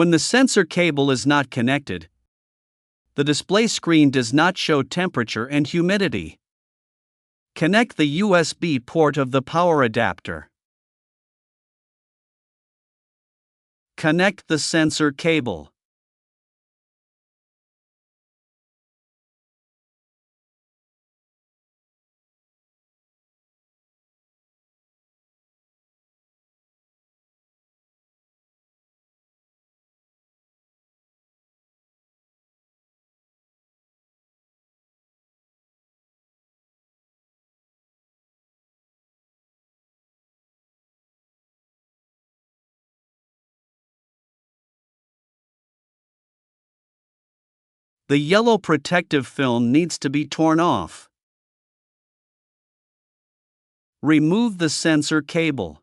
When the sensor cable is not connected, the display screen does not show temperature and humidity. Connect the USB port of the power adapter. Connect the sensor cable. The yellow protective film needs to be torn off. Remove the sensor cable.